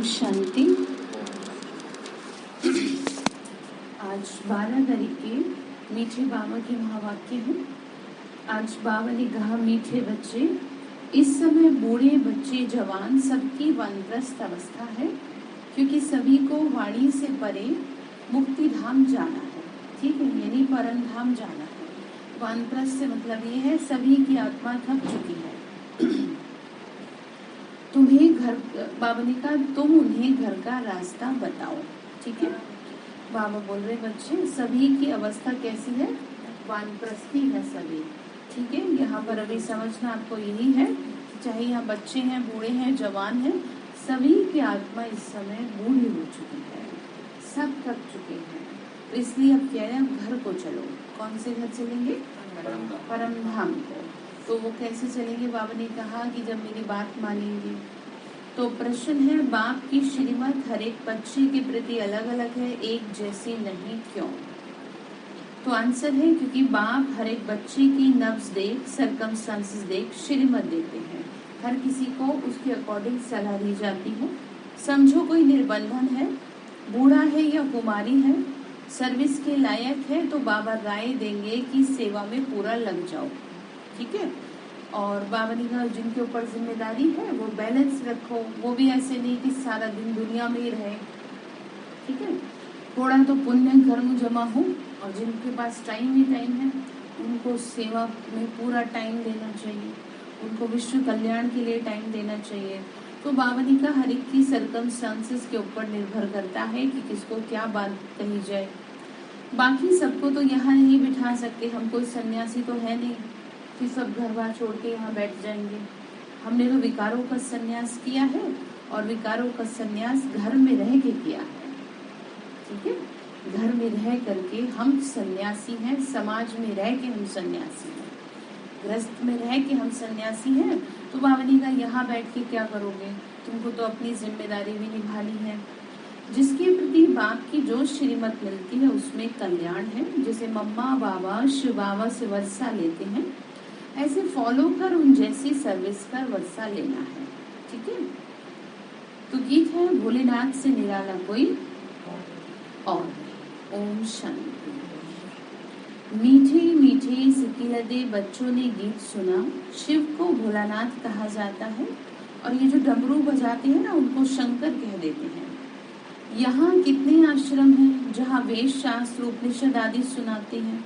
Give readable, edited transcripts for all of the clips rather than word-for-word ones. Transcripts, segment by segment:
शांति। आज 12 तारीख के मीठे बाबा के महावाक्य हैं। आज बाबा ने कहा, मीठे बच्चे, इस समय बूढ़े बच्चे जवान सबकी वानप्रस्थ अवस्था है, क्योंकि सभी को वाणी से परे मुक्ति धाम जाना है। ठीक है, यानी परम धाम जाना है। वानप्रस्थ से मतलब ये है सभी की आत्मा थक चुकी है। तुम्हें घर, बाबा ने कहा तुम उन्हें घर का रास्ता बताओ। ठीक है, बाबा बोल रहे बच्चे सभी की अवस्था कैसी है, वानप्रस्थी है सभी। ठीक है, यहाँ पर अभी समझना आपको यही है, चाहे यहाँ बच्चे हैं, बूढ़े हैं, जवान हैं, सभी की आत्मा इस समय बूढ़ी हो चुकी है, सब थक चुके हैं। तो इसलिए अब कह रहे हैं घर को चलो। कौन से घर चलेंगे? परम धाम को। तो वो कैसे चलेंगे? बाबा ने कहा कि जब मेरी बात मानेंगे। तो प्रश्न है, बाप की श्रीमत हर एक बच्चे के प्रति अलग अलग है, एक जैसी नहीं, क्यों? तो आंसर है क्योंकि बाप हर एक बच्चे की नब्ज देख, सर्कमस्टांसेस देख श्रीमत देते हैं। हर किसी को उसके अकॉर्डिंग सलाह दी जाती है। समझो कोई निर्बंधन है, बूढ़ा है या कुमारी है, सर्विस के लायक है, तो बाबा राय देंगे कि सेवा में पूरा लग जाओ। ठीक है, और बाबा ने कहा जिनके ऊपर जिम्मेदारी है वो बैलेंस रखो, वो भी ऐसे नहीं कि सारा दिन दुनिया में ही रहे। ठीक है, थोड़ा तो पुण्य कर्म जमा हो, और जिनके पास टाइम ही टाइम है उनको सेवा में पूरा टाइम देना चाहिए, उनको विश्व कल्याण के लिए टाइम देना चाहिए। तो बाबा ने कहा हर एक की सर्कमस्टांसेस के ऊपर निर्भर करता है कि किसको क्या बात कही जाए। बाकी सबको तो यहाँ नहीं बिठा सकते, हम कोई सन्यासी तो है नहीं कि सब घर बार छोड़ के यहाँ बैठ जाएंगे। हमने तो विकारों का सन्यास किया है, और विकारों का सन्यास घर में रह के किया है। ठीक है, घर में रह करके हम सन्यासी हैं, समाज में रह के हम सन्यासी हैं, गृहस्थ में रह के हम सन्यासी हैं। तो बाबा ने कहा यहाँ बैठ के क्या करोगे, तुमको तो अपनी जिम्मेदारी भी निभानी है। जिसके प्रति बाप की जो श्रीमत मिलती है उसमें कल्याण है। जैसे मम्मा बाबा शिव बाबा से वर्षा लेते हैं, ऐसे फॉलो कर उन जैसी सर्विस कर वर्षा लेना है। ठीक है, तो गीत है भोलेनाथ से निराला कोई और। ओम शांति। मीठे मीठे सिकिलदे बच्चों ने गीत सुना। शिव को भोलानाथ कहा जाता है, और ये जो डमरू बजाते हैं ना उनको शंकर कह देते हैं। यहाँ कितने आश्रम हैं जहाँ वेद शास्त्र उपनिषद आदि सुनाते हैं,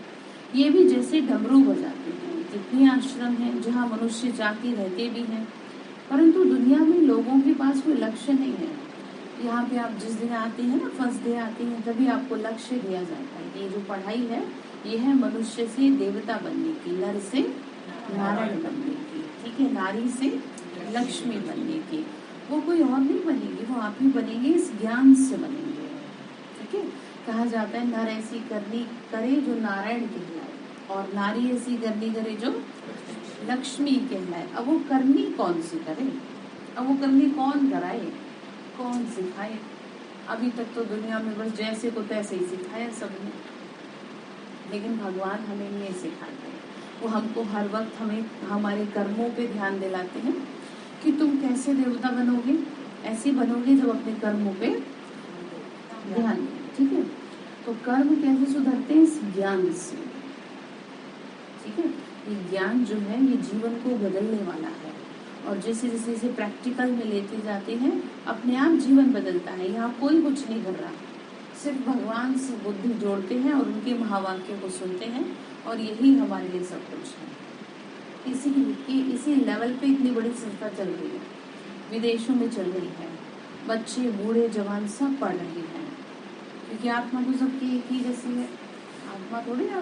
ये भी जैसे डमरू बजाते हैं। कितने आश्रम हैं जहाँ मनुष्य जाके रहते भी हैं, परंतु दुनिया में लोगों के पास कोई लक्ष्य नहीं है। यहाँ पे आप जिस दिन आते हैं ना, फर्स्ट डे आते हैं, तभी आपको लक्ष्य दिया जाता है। ये जो पढ़ाई है ये है मनुष्य से देवता बनने की, नर से नारायण बनने की। ठीक है, नारी से लक्ष्मी बनने की। वो कोई और नहीं बनेगी, वो आप ही बनेंगे, इस ज्ञान से बनेंगे। ठीक है, कहा जाता है नर ऐसी करनी करे जो नारायण कहलाए, और नारी ऐसी करनी करे जो लक्ष्मी कहलाए। अब वो करनी कौन सी करे, अब वो करनी कौन कराए, कौन सिखाए? अभी तक तो दुनिया में बस जैसे को तैसे ही सिखाया सबने, लेकिन भगवान हमें नहीं सिखाते। वो हमको हर वक्त हमें हमारे कर्मों पे ध्यान दिलाते हैं कि तुम कैसे देवता बनोगे, ऐसे बनोगे जब अपने कर्मों पे ध्यान दें। ठीक है, तो कर्म कैसे सुधरते हैं? इस ज्ञान से। ठीक है, ये ज्ञान जो है ये जीवन को बदलने वाला है, और जैसे जैसे इसे प्रैक्टिकल में लेते जाते हैं अपने आप जीवन बदलता है। यहाँ कोई कुछ नहीं कर रहा, सिर्फ भगवान से बुद्धि जोड़ते हैं और उनके महावाक्य को सुनते हैं, और यही हमारे लिए सब कुछ है। इसी लेवल पे इतनी बड़ी संस्था चल रही है, विदेशों में चल रही है, बच्चे बूढ़े जवान सब पढ़ रहे हैं, क्योंकि आत्मा तो सबकी एक ही जैसी है। आत्मा थोड़ी ना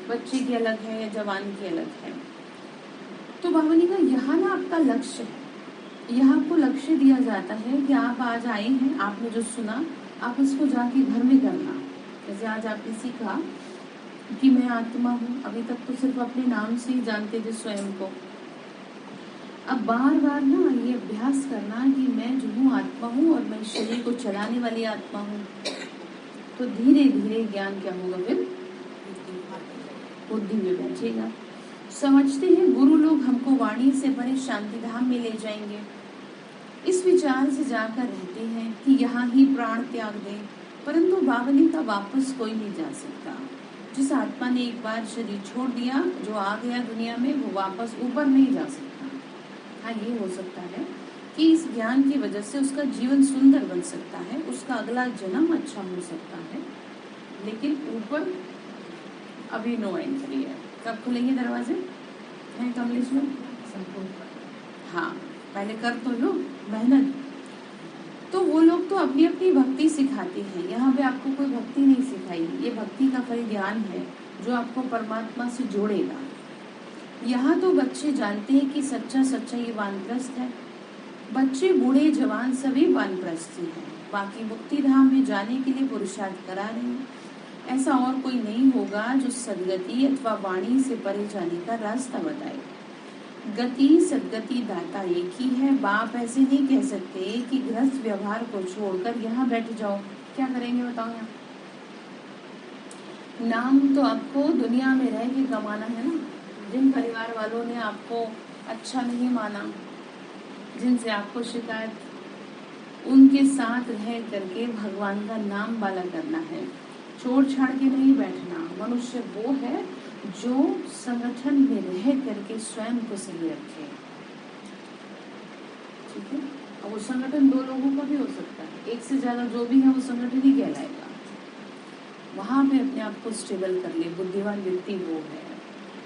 बच्चे की अलग है, जवान की अलग है। तो बाबा ने कहा यहाँ ना आपका लक्ष्य है, यहाँ आपको लक्ष्य दिया जाता है कि आप आज आए हैं, आपने जो सुना आप उसको जाके घर में करना। जैसे आज आपने सीखा कि मैं आत्मा हूँ, अभी तक तो सिर्फ अपने नाम से ही जानते थे स्वयं को। अब बार बार ना ये अभ्यास करना कि मैं जो हूँ आत्मा हूँ, और मैं शरीर को चलाने वाली आत्मा हूँ। तो धीरे धीरे ज्ञान क्या होगा, फिर बुद्धि में बैठेगा। समझते हैं गुरु लोग हमको वाणी से परे शांति धाम में ले जाएंगे। इस विचार से जाकर रहते हैं कि यहाँ ही प्राण त्याग दे, परंतु बावली का वापस कोई नहीं जा सकता। जिस आत्मा ने एक बार शरीर छोड़ दिया, जो आ गया दुनिया में, वो वापस ऊपर नहीं जा सकता। हाँ, ये हो सकता है कि इस ज्ञान की वजह से उसका जीवन सुंदर बन सकता है, उसका अगला जन्म अच्छा हो सकता है, लेकिन ऊपर अभी नो एंट्री है। कब खुलेंगे दरवाजे हैं कमलेश में? हाँ, पहले कर तो लो मेहनत। तो वो लोग तो अपनी अपनी भक्ति सिखाते हैं, यहाँ पे आपको कोई भक्ति नहीं सिखाई। ये भक्ति का फल ज्ञान है जो आपको परमात्मा से जोड़ेगा। यहाँ तो बच्चे जानते हैं कि सच्चा सच्चा ये वानप्रस्थ है। बच्चे बूढ़े जवान सभी वानप्रस्थ हैं, बाकी मुक्ति धाम में जाने के लिए पुरुषार्थ करा रहे हैं। ऐसा और कोई नहीं होगा जो सदगति अथवा वाणी से परे जाने का रास्ता बताए। गति सदगति दाता एक ही है। बाप ऐसे नहीं कह सकते कि गृहस्थ व्यवहार को छोड़कर यहाँ बैठ जाओ। क्या करेंगे बताओ? यहाँ नाम तो आपको दुनिया में रह के कमाना है ना। जिन परिवार वालों ने आपको अच्छा नहीं माना, जिनसे आपको शिकायत, उनके साथ रह करके भगवान का नाम वाला करना है, छोड़ छाड़ के नहीं बैठना। मनुष्य वो है जो संगठन में रह करके स्वयं को सही रखे, ठीक है। और वो संगठन दो लोगों का भी हो सकता है, एक से ज्यादा जो भी है वो संगठन ही कहलाएगा। वहां पे अपने आप को स्टेबल कर ले, बुद्धिमान व्यक्ति वो है।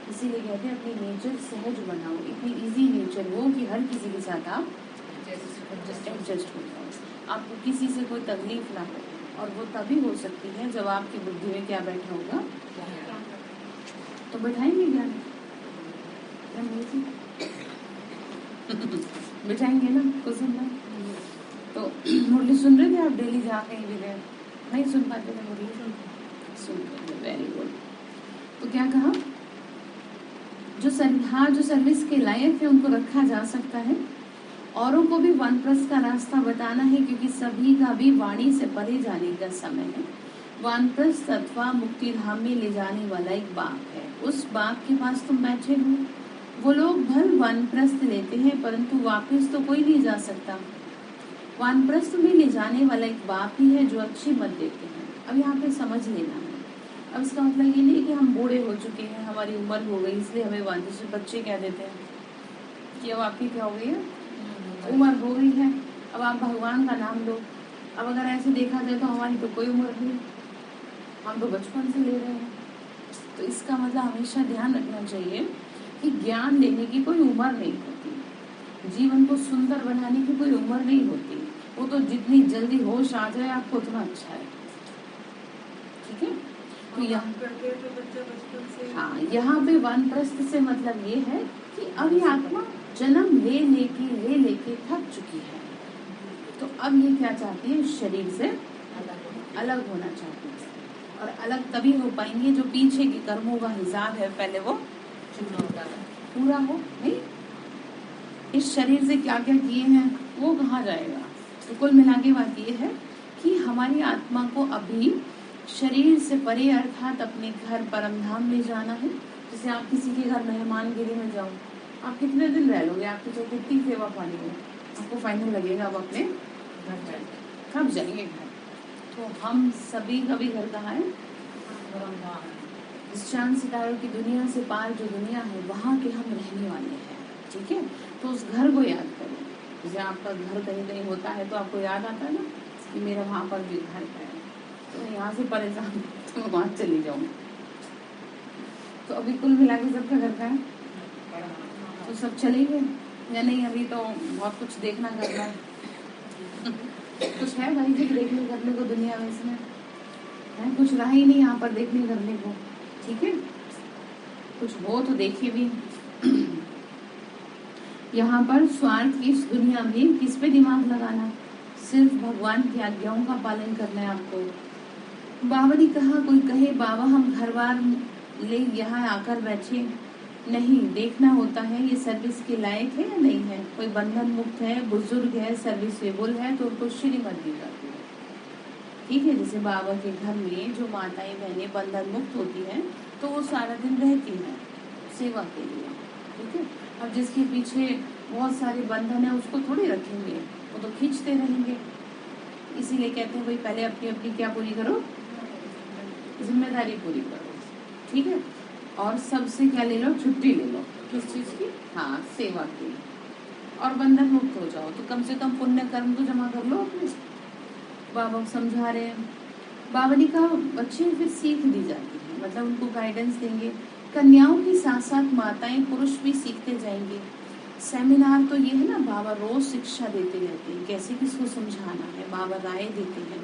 इसीलिए कहते हैं अपनी नेचर सहज बनाओ, इतनी इजी नेचर हो कि हर किसी के साथ आप एडजस्ट हो जाओ, आपको किसी से कोई तकलीफ ना हो। और वो तभी हो सकती है जब आपकी बुद्धि में क्या बैठा होगा, तो बैठाएंगे ज्ञान, बैठाएंगे ना कुछ सुनना। तो मुरली सुन रहे थे आप? डेली जहाँ कहीं भी गए नहीं सुन पाते थे मुरली? सुन रहे, वेरी गुड। तो क्या कहा, जो सर्विस के लायक है उनको रखा जा सकता है। औरों को भी वानप्रस्थ का रास्ता बताना है, क्योंकि सभी का भी वाणी से परे जाने का समय है। वानप्रस्थ अथवा मुक्ति धाम में ले जाने वाला एक बाप है, उस बाप के पास तुम बैठे हो। वो लोग भल वानप्रस्थ लेते हैं, परंतु वापस तो कोई नहीं जा सकता। वानप्रस्थ में ले जाने वाला एक बाप ही है जो अच्छी मत देते हैं। अब यहाँ पे समझ लेना है। अब इसका मतलब ये नहीं कि हम बूढ़े हो चुके हैं, हमारी उम्र हो गई, इसलिए हमें वानप्रस्थ। बच्चे क्या देते हैं कि अब आपकी क्या हो गई है, उम्र हो गई है, अब आप भगवान का नाम लो। अब अगर ऐसे देखा जाए तो हमारी तो कोई उम्र नहीं, हम तो बचपन से ले रहे हैं। तो इसका मतलब हमेशा ध्यान रखना चाहिए कि ज्ञान लेने की कोई उम्र नहीं होती, जीवन को सुंदर बनाने की कोई उम्र नहीं होती। वो तो जितनी जल्दी होश आ जाए आपको उतना अच्छा है, ठीक है। तो यहाँ हाँ, यहाँ पे वानप्रस्थ से मतलब ये है कि अब ये आत्मा जन्म ले लेके थक चुकी है, तो अब ये क्या चाहती है, शरीर से अलग होना चाहती है। और अलग तभी हो पाएंगे जो पीछे के कर्मों का हिसाब है पहले वो पूरा हो। नहीं, इस शरीर से क्या क्या किए हैं वो कहाँ जाएगा। तो कुल मिला के बात ये है कि हमारी आत्मा को अभी शरीर से परे, अर्थात अपने घर परम धाम में जाना है। जैसे आप किसी के घर मेहमानगिरी में जाओ, आप कितने दिन रह लोगे, आपकी जो कितनी सेवा पानी हो, आपको फाइनल लगेगा आप अपने घर कब जाएंगे घर। तो हम सभी का भी घर कहाँ है, इस चांद सितारों की दुनिया से पार जो दुनिया है वहाँ के हम रहने वाले हैं, ठीक है। तो उस घर को याद करो। जैसे आपका घर कहीं कहीं होता है तो आपको याद आता है ना कि मेरा वहाँ पर भी घर है, तो मैं यहाँ से परेशान तो मैं वहाँ चली जाऊँ। तो अभी कुल मिला के सबका घर का है, तो सब चलेंगे या नहीं? अभी तो बहुत कुछ देखना करना है। कुछ है भाई जी देखने करने को दुनिया में, इसमें है कुछ रहा ही नहीं यहाँ पर देखने करने को, ठीक है। कुछ हो तो देखिए भी। यहाँ पर स्वार्थ की इस दुनिया में किस पे दिमाग लगाना, सिर्फ भगवान की आज्ञाओं का पालन करना है आपको। बाबा ने कहा, कोई कहे बाबा हम घर बार ले यहाँ आकर बैठे, नहीं, देखना होता है ये सर्विस के लायक है या नहीं है। कोई बंधन मुक्त है, बुजुर्ग है, सर्विसेबल है, तो उनको श्रीमत दी जाती है, ठीक है। जैसे बाबा के घर में जो माताएं बहनें बंधन मुक्त होती हैं तो वो सारा दिन रहती हैं सेवा के लिए, ठीक है। अब जिसके पीछे बहुत सारे बंधन है उसको थोड़ी रखेंगे, वो तो खींचते रहेंगे, इसीलिए कहते हैं भाई पहले अपनी अपनी क्या पूरी करो, जिम्मेदारी पूरी करो, ठीक है। और सबसे क्या ले लो, छुट्टी ले लो, किस चीज की, हाँ सेवा की, और बंधन मुक्त हो जाओ। तो कम से कम पुण्य कर्म तो जमा कर लो अपने। बाबा समझा रहे हैं, बाबा ने कहा बच्चे फिर सीख दी जाती है, मतलब उनको गाइडेंस देंगे। कन्याओं के साथ साथ माताएं पुरुष भी सीखते जाएंगे। सेमिनार तो ये है ना, बाबा रोज शिक्षा देते रहते हैं, कैसे किसको समझाना है, बाबा राय देते हैं।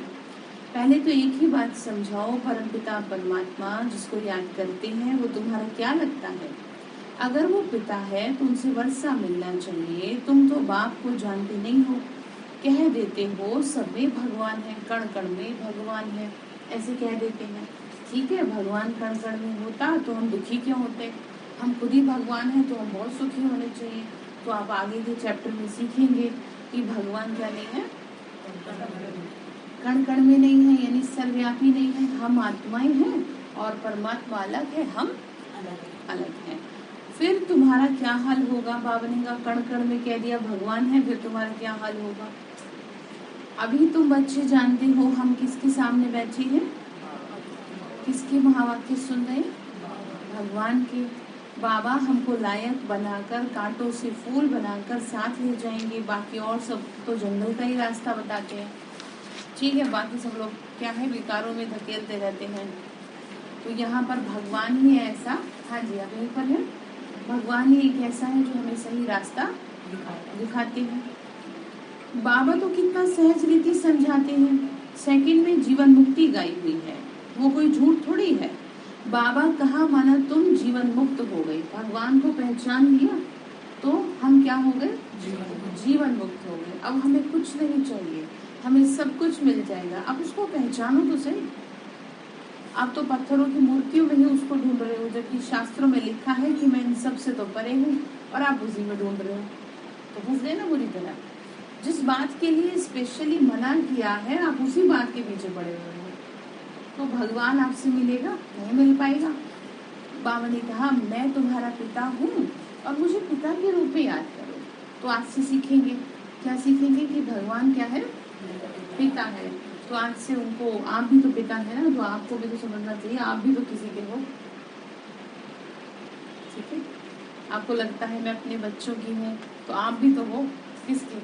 पहले तो एक ही बात समझाओ, परमपिता परमात्मा जिसको याद करते हैं वो तुम्हारा क्या लगता है? अगर वो पिता है तो उनसे वर्षा मिलना चाहिए। तुम तो बाप को जानते नहीं हो, कह देते हो सब में भगवान है, कण कण में भगवान है, ऐसे कह देते हैं। ठीक है, भगवान कण कण में होता तो हम दुखी क्यों होते? हम खुद ही भगवान हैं तो हम बहुत सुखी होने चाहिए। तो आप आगे के चैप्टर में सीखेंगे कि भगवान क्या नहीं है, कण कण में नहीं है, यानी सर्वव्यापी नहीं है। हम आत्माएं हैं और परमात्मा अलग है, हम अलग हैं। फिर तुम्हारा क्या हाल होगा? बाबा ने कहा कण कण में कह दिया भगवान है, फिर तुम्हारा क्या हाल होगा? अभी तुम बच्चे जानते हो हम किसके सामने बैठे हैं, किसके महावाक्य सुन रहे? भगवान के। बाबा हमको लायक बनाकर, कांटों से फूल बनाकर साथ ले जाएंगे। बाकी और सब तो जंगल का ही रास्ता बताते हैं, ठीक है। बाकी सब लोग क्या है, विकारों में धकेलते रहते हैं। तो यहाँ पर भगवान ही ऐसा, हाँ जी आप यहीं पर है, भगवान ही एक ऐसा है जो हमें सही रास्ता दिखाते हैं। बाबा तो कितना सहज रीति समझाते हैं। सेकंड में जीवन मुक्ति गाई हुई है, वो कोई झूठ थोड़ी है। बाबा कहा माना तुम जीवन मुक्त हो गए, भगवान को पहचान लिया तो हम क्या हो गए, जीवन मुक्त हो गए। अब हमें कुछ नहीं चाहिए, हमें सब कुछ मिल जाएगा। अब उसको पहचानो तो सही। आप तो पत्थरों की मूर्तियों में ही उसको ढूंढ रहे हो, जबकि शास्त्रों में लिखा है कि मैं इन सब से तो परे हूँ, और आप उसी में ढूंढ रहे हो। तो फंस गए ना बुरी तरह। जिस बात के लिए स्पेशली मना किया है आप उसी बात के पीछे पड़े हुए हो, तो भगवान आपसे मिलेगा नहीं, मिल पाएगा। बाबा ने कहा मैं तुम्हारा पिता हूँ और मुझे पिता के रूप में याद करो। तो आज से सीखेंगे, क्या सीखेंगे कि भगवान क्या है, पिता है। तो आज से उनको, आप भी तो पिता है ना, तो आपको भी तो समझना चाहिए आप भी तो किसी के हो, ठीक है। आपको लगता है मैं अपने बच्चों की हूँ, तो आप भी तो हो किसकी,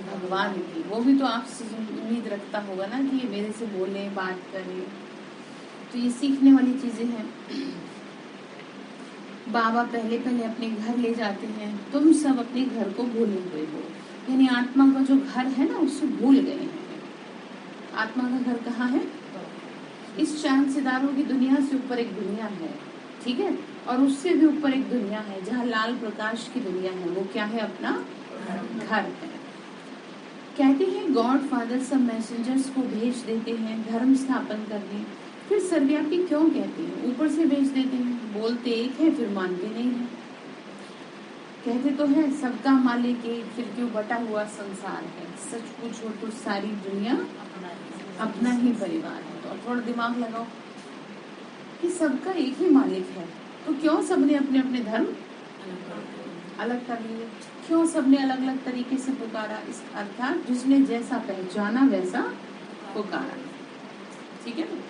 भगवान की। वो भी तो आपसे उम्मीद रखता होगा ना कि ये मेरे से बोले, बात करे। तो ये सीखने वाली चीजें हैं। बाबा पहले पहले अपने घर ले जाते हैं। तुम सब अपने घर को भूले हुए हो, यानी आत्मा का जो घर है ना उससे भूल गए हैं। आत्मा का घर कहाँ है? इस चांद सितारों की दुनिया से ऊपर एक दुनिया है, ठीक है, और उससे भी ऊपर एक दुनिया है जहाँ लाल प्रकाश की दुनिया है। वो क्या है? अपना घर है। कहते हैं गॉड फादर सब मैसेंजर्स को भेज देते हैं धर्म स्थापन करने। फिर सर्वव्यापी क्यों कहते हैं? ऊपर से भेज देते हैं, बोलते एक है फिर मानते नहीं है। कहते तो है सबका मालिक एक, फिर क्यों बटा हुआ संसार है। सच पूछो तो सारी दुनिया अपना ही परिवार है। तो थोड़ा दिमाग लगाओ कि सबका एक ही मालिक है, तो क्यों सबने अपने अपने धर्म अलग कर लिए? क्यों सबने अलग अलग तरीके से पुकारा? इस अर्थात जिसने जैसा पहचाना वैसा पुकारा, ठीक है ना।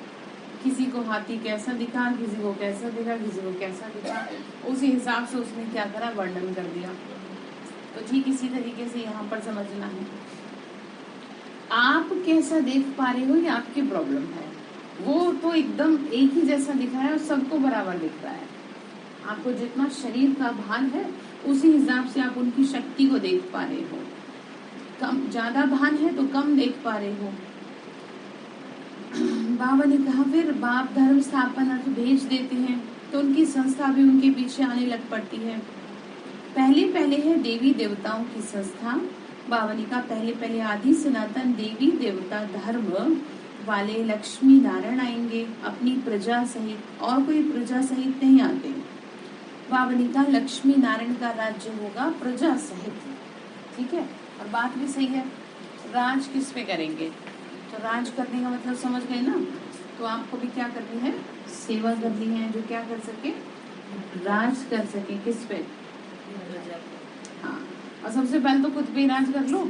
किसी को हाथी कैसा दिखा, किसी को कैसा दिखा, किसी को कैसा दिखा, उसी हिसाब से उसने क्या करा, वर्णन कर दिया। तो ठीक इसी तरीके से यहाँ पर समझना है, आप कैसा देख पा रहे हो ये आपकी प्रॉब्लम है। वो तो एकदम एक ही जैसा दिख रहा है और सबको बराबर दिख रहा है। आपको जितना शरीर का भान है उसी हिसाब से आप उनकी शक्ति को देख पा रहे हो। कम ज्यादा भान है तो कम देख पा रहे हो। बाबा ने कहा फिर बाप धर्म स्थापन अर्थ भेज देते हैं तो उनकी संस्था भी उनके पीछे आने लग पड़ती है। पहले पहले है देवी देवताओं की संस्था। बाबा ने कहा पहले पहले आदि सनातन देवी देवता धर्म वाले लक्ष्मी नारायण आएंगे अपनी प्रजा सहित, और कोई प्रजा सहित नहीं आते। बाबा ने कहा लक्ष्मी नारायण का राज्य होगा प्रजा सहित, ठीक है। और बात भी सही है, राज किस पे करेंगे? तो राज करने का मतलब समझ गए ना। तो आपको भी क्या करनी है? सेवा करनी है, जो क्या कर सके, राज कर सके। किस पे? हाँ, और सबसे पहले तो खुद पे राज कर लो।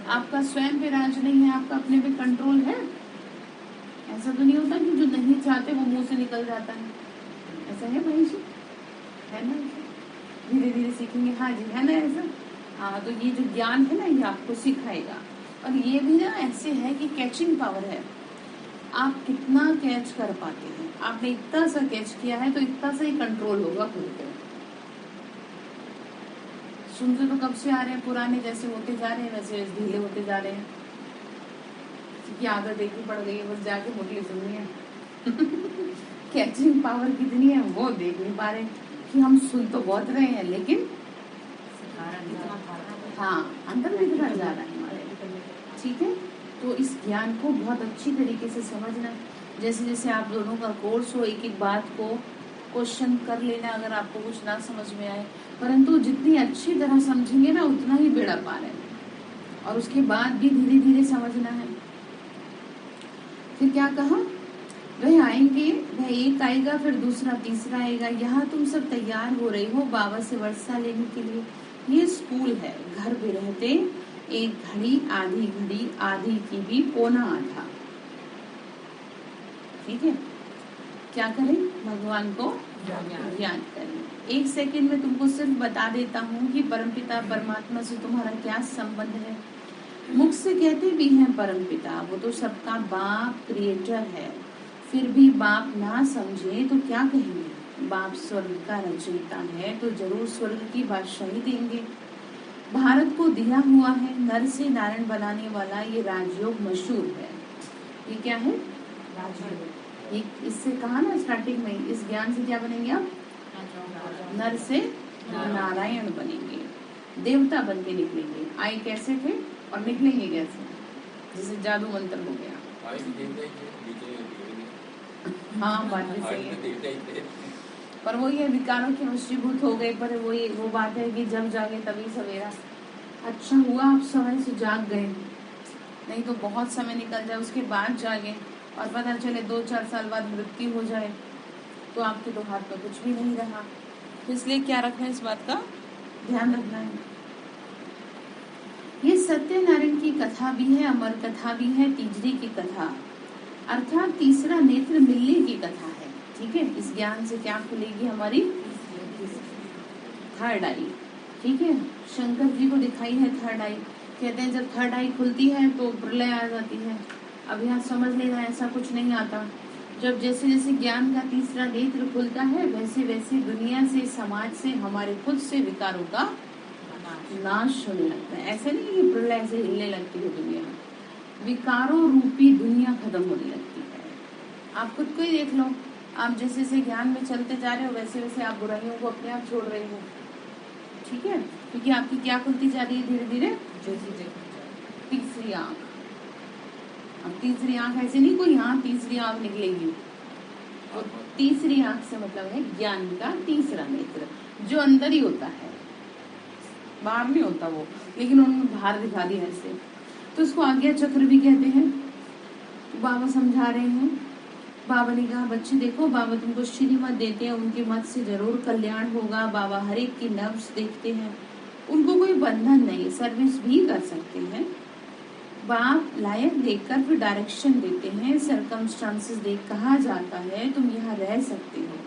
आपका स्वयं पे राज नहीं है, आपका अपने पे कंट्रोल है? ऐसा तो नहीं होता कि जो नहीं चाहते वो मुंह से निकल जाता है। ऐसा है भाई जी, है ना? धीरे धीरे सीखेंगे। हाँ जी, है ना ऐसा? हाँ, तो ये जो ज्ञान है ना, ये आपको सिखाएगा। और ये भी ना ऐसे है कि कैचिंग पावर है, आप कितना कैच कर पाते हैं। आपने इतना सा कैच किया है तो इतना सा ही कंट्रोल होगा खुद पे। सुनते तो कब से आ रहे हैं, पुराने जैसे होते जा रहे हैं वैसे ढीले होते जा रहे हैं, क्योंकि आदत एक ही पड़ गई है, बस जाके मुरली सुननी है। कैचिंग पावर कितनी है वो देख नहीं पा रहे कि हम सुन तो बहुत रहे हैं, लेकिन हाँ अंदर बिखरा जा रहा है हमारे। ठीक है, तो इस ज्ञान को बहुत अच्छी तरीके से समझना। जैसे जैसे आप दोनों का कोर्स हो, एक एक बात को क्वेश्चन कर लेना अगर आपको कुछ ना समझ में आए, परंतु जितनी अच्छी तरह समझेंगे ना उतना ही बेड़ा पार है। और उसके बाद भी धीरे धीरे समझना है। फिर क्या कहा, वह आएंगे, वह एक आएगा फिर दूसरा तीसरा आएगा, यहाँ तुम सब तैयार हो रही हो बाबा से वर्षा लेने के लिए। ये स्कूल है, घर पे रहते एक घड़ी आधी की भी पौना आधा। ठीक है, क्या करें, भगवान को याद करें। एक सेकंड में तुमको सिर्फ बता देता हूँ कि परमपिता परमात्मा से तुम्हारा क्या संबंध है। मुख से कहते भी हैं परमपिता, वो तो सबका बाप क्रिएटर है, फिर भी बाप ना समझे तो क्या कहेंगे। बाप स्वर्ग का रचयिता है तो जरूर स्वर्ग की बादशाही देंगे। भारत को दिया हुआ है नर से नारायण बनाने वाला ये राजयोग मशहूर है। ये क्या है, राजयोग। ये इससे कहा ना स्टार्टिंग में, इस ज्ञान से क्या बनेंगे आप, नर से नारायण बनेंगे, देवता बन के निकलेंगे। आए कैसे थे और निकलेंगे कैसे, जैसे जादू मंत्र हो गया। हाँ बात भी सही है, पर वही है विकारों के वशीभूत हो गए। पर वो बात है कि जब जागे तभी सवेरा। अच्छा हुआ आप समय से जाग गए, नहीं तो बहुत समय निकल जाए उसके बाद जागे और पता चले 2-4 साल बाद मृत्यु हो जाए तो आपके तो हाथ में कुछ भी नहीं रहा। तो इसलिए क्या रखना है, इस बात का ध्यान रखना है। ये सत्यनारायण की कथा भी है, अमर कथा भी है, तीजरी की कथा अर्थात तीसरा नेत्र मिलने की कथा है। ठीक है, इस ज्ञान से क्या खुलेगी हमारी थर्ड आई। ठीक है, शंकर जी को दिखाई है थर्ड आई, कहते हैं जब थर्ड आई खुलती है तो प्रलय आ जाती है। अब यहाँ समझ लेना ऐसा कुछ नहीं आता। जब जैसे जैसे ज्ञान का तीसरा नेत्र खुलता है वैसे वैसे दुनिया से, समाज से, हमारे खुद से विकारों का नाश होने लगता है। ऐसे नहीं कि प्रलय से हिलने लगती है दुनिया, विकारों रूपी दुनिया खत्म होने लगती है। आप खुद को ही देख लो, आप जैसे जैसे ज्ञान में चलते जा रहे हो वैसे वैसे आप बुराइयों को अपने आप छोड़ रहे हो। ठीक है, क्योंकि आपकी क्या खुलती जा रही है धीरे धीरे, तीसरी आंख। अब तीसरी आंख ऐसे नहीं कोई यहाँ तीसरी आंख निकलेगी, और तीसरी आंख से मतलब है ज्ञान का तीसरा नेत्र, जो अंदर ही होता है, बाहर नहीं होता वो, लेकिन उन्होंने बाहर दिखा दिया ऐसे। तो इसको आज्ञा चक्र भी कहते हैं। बाबा समझा रहे हैं, बाबा ने कहा बच्चे देखो बाबा तुमको श्रीमत देते हैं, उनके मत से जरूर कल्याण होगा। बाबा हर एक की नब्ज देखते हैं, उनको कोई बंधन नहीं, सर्विस भी कर सकते हैं। बाप लायक देखकर फिर डायरेक्शन देते हैं, सरकमस्टांसेस देख कहा जाता है तुम यहाँ रह सकते हो,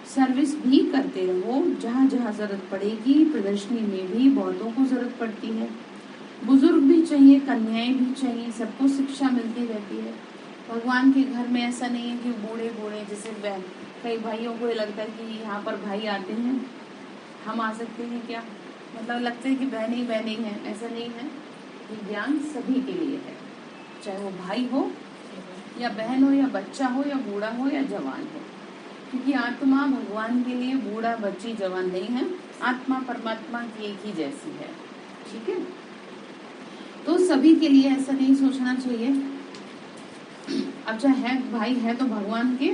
सर्विस भी करते रहो। जहाँ जहाँ जरूरत पड़ेगी, प्रदर्शनी में भी बहुतों को जरूरत पड़ती है, बुजुर्ग भी चाहिए, कन्याएं भी चाहिए, सबको शिक्षा मिलती रहती है। भगवान के घर में ऐसा नहीं है कि बूढ़े बूढ़े जैसे कई भाइयों को लगता है कि यहाँ पर भाई आते हैं हम आ सकते हैं क्या, मतलब लगता है कि बहन ही हैं, ऐसा नहीं है। ये ज्ञान सभी के लिए है, चाहे वो भाई हो या बहन हो या बच्चा हो या बूढ़ा हो या जवान हो, क्योंकि आत्मा भगवान के लिए बूढ़ा बच्ची जवान नहीं है, आत्मा परमात्मा की एक ही जैसी है। ठीक है, तो सभी के लिए ऐसा नहीं सोचना चाहिए। अच्छा है भाई है तो भगवान के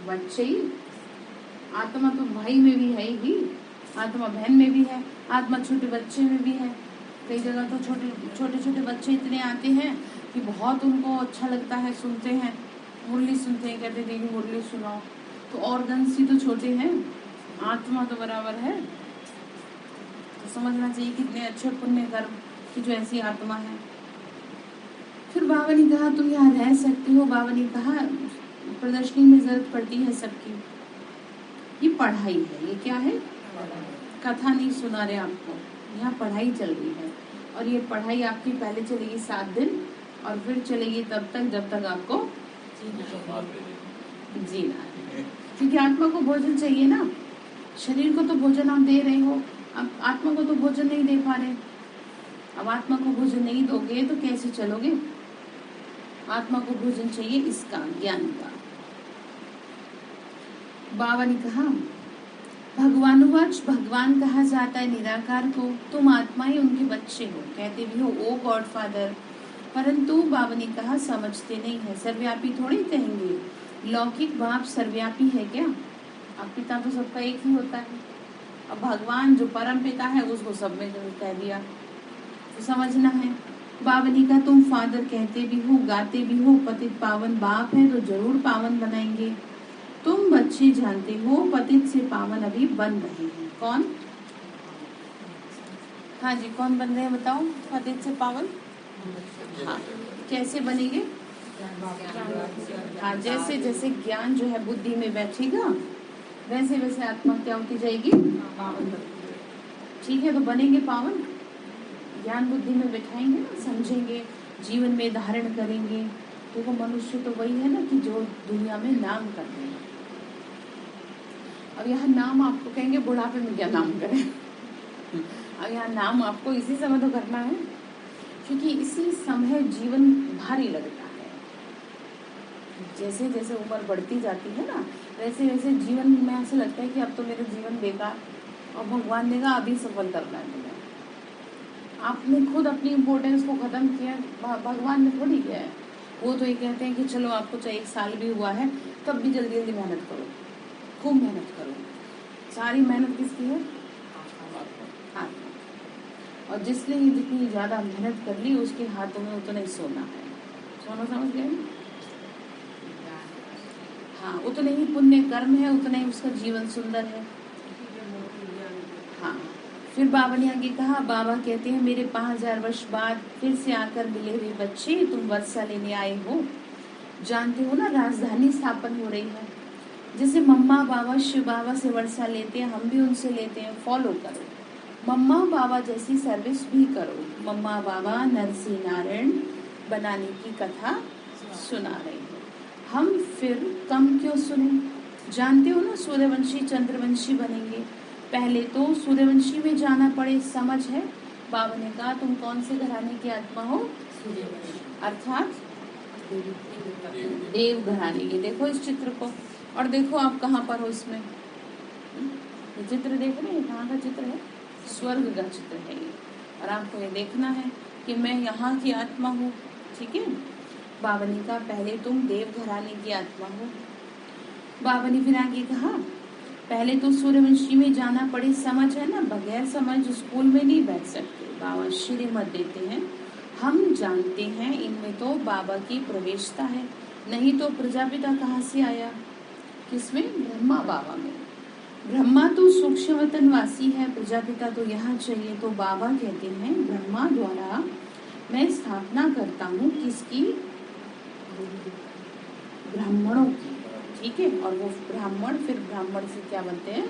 बच्चे ही, आत्मा तो भाई में भी है ही, आत्मा बहन में भी है, आत्मा छोटे बच्चे में भी है। कई जगह तो छोटे छोटे बच्चे इतने आते हैं कि बहुत उनको अच्छा लगता है, सुनते हैं, मुरली सुनते हैं, कहते दीदी मुरली सुनाओ। तो ऑर्गन्स ही तो छोटे हैं, आत्मा तो बराबर है। तो समझना चाहिए कितने अच्छे पुण्य कर्म कि जो ऐसी आत्मा है। फिर बाबा ने कहा तुम यहाँ रह सकती हो। बाबा ने कहा प्रदर्शनी में जरूरत पड़ती है सबकी, ये पढ़ाई है। ये क्या है? कथा नहीं सुना रहे आपको, यहाँ पढ़ाई चल रही है। और ये पढ़ाई आपकी पहले चलेगी 7 दिन और फिर चलेगी तब तक जब तक आपको जीना है। क्योंकि आत्मा को भोजन चाहिए ना। शरीर को तो भोजन आप दे रहे हो, अब आत्मा को तो भोजन नहीं दे पा रहे। अब आत्मा को भोजन नहीं दोगे तो कैसे चलोगे? आत्मा को भोजन चाहिए इसका, ज्ञान का। बाबा ने कहा भगवानुवाच, भगवान कहा जाता है निराकार को, तुम आत्माएं उनके बच्चे हो। कहते भी हो ओ गॉड फादर, परंतु बाबा ने कहा समझते नहीं है। सर्वव्यापी थोड़ी कहेंगे, लौकिक बाप सर्वव्यापी है क्या? अब पिता तो सबका एक ही होता है। अब भगवान जो परम पिता है उसको सब में कह दिया, तो समझना है। बाबा ने कहा तुम फादर कहते भी हो, गाते भी हो, पतित पावन बाप है तो जरूर पावन बनाएंगे। तुम बच्चे जानते हो पतित से पावन अभी बन रहे हैं। कौन? हाँ जी, कौन बन रहे हैं बताओ? पतित से पावन। हाँ, कैसे बनेंगे? हाँ, जैसे जैसे ज्ञान जो है बुद्धि में बैठेगा वैसे वैसे आत्मा क्या होती जाएगी? पावन। ठीक है, तो बनेंगे पावन। ज्ञान बुद्धि में बैठाएंगे ना, समझेंगे, जीवन में धारण करेंगे। देखो मनुष्य तो वही है ना कि जो दुनिया में नाम कर रहे हैं। अब यहाँ नाम आपको कहेंगे बुढ़ापे में क्या नाम करें? अब यहाँ नाम आपको इसी समय तो करना है, क्योंकि इसी समय जीवन भारी लगता है। जैसे जैसे उम्र बढ़ती जाती है ना वैसे वैसे जीवन में ऐसा लगता है कि अब तो मेरा जीवन बेकार, और भगवान ने कहा अभी सफल करना है मुझे। आपने खुद अपनी इम्पोर्टेंस को खत्म किया, भगवान ने थोड़ी किया है। वो तो ये कहते हैं कि चलो आपको चाहे 1 साल भी हुआ है तब भी जल्दी जल्दी मेहनत करो, खूब मेहनत करो। सारी मेहनत किसकी है? हाँ, और जिसने जितनी ज्यादा मेहनत कर ली उसके हाथों में उतना ही सोना है। सोना समझ गए? हाँ, उतने ही पुण्य कर्म है, उतना ही उसका जीवन सुंदर है। हाँ, फिर बाबा ने आगे कहा, बाबा कहते हैं मेरे 5000 वर्ष बाद फिर से आकर मिले हुए बच्चे, तुम वर्षा लेने आए हो। जानते हो ना राजधानी स्थापन हो रही है। जैसे मम्मा बाबा शिव बाबा से वर्षा लेते हैं, हम भी उनसे लेते हैं। फॉलो करो, मम्मा बाबा जैसी सर्विस भी करो। मम्मा बाबा नरसिंह नारायण बनाने की कथा सुना रहे हैं। हम फिर कम क्यों सुने? जानते हो ना सूर्यवंशी चंद्रवंशी बनेंगे। पहले तो सूर्यवंशी में जाना पड़े, समझ है? बाबा ने कहा तुम कौन से घराने की आत्मा हो? अर्थात देव घराने की। देखो इस चित्र को, और देखो आप कहाँ पर हो इसमें। ये चित्र देख रहे हैं, कहाँ का चित्र है? स्वर्ग का चित्र है ये। और आपको ये देखना है कि मैं यहाँ की आत्मा हूँ। ठीक है, बाबा ने कहा पहले तुम देव घराने की आत्मा हो। बाबा ने फिर आगे कहा पहले तो सूर्यवंशी में जाना पड़े, समझ है ना? बगैर समझ स्कूल में नहीं बैठ सकते। बाबा श्रीमत देते हैं, हम जानते हैं इनमें तो बाबा की प्रवेशता है, नहीं तो प्रजापिता कहाँ से आया? किसमें? ब्रह्मा बाबा में। ब्रह्मा तो सूक्ष्मतन वासी है, प्रजापिता तो यहाँ चाहिए। तो बाबा कहते हैं ब्रह्मा द्वारा मैं स्थापना करता हूँ किसकी? ब्राह्मणों की। ठीक है, और वो ब्राह्मण फिर ब्राह्मण से क्या बनते हैं?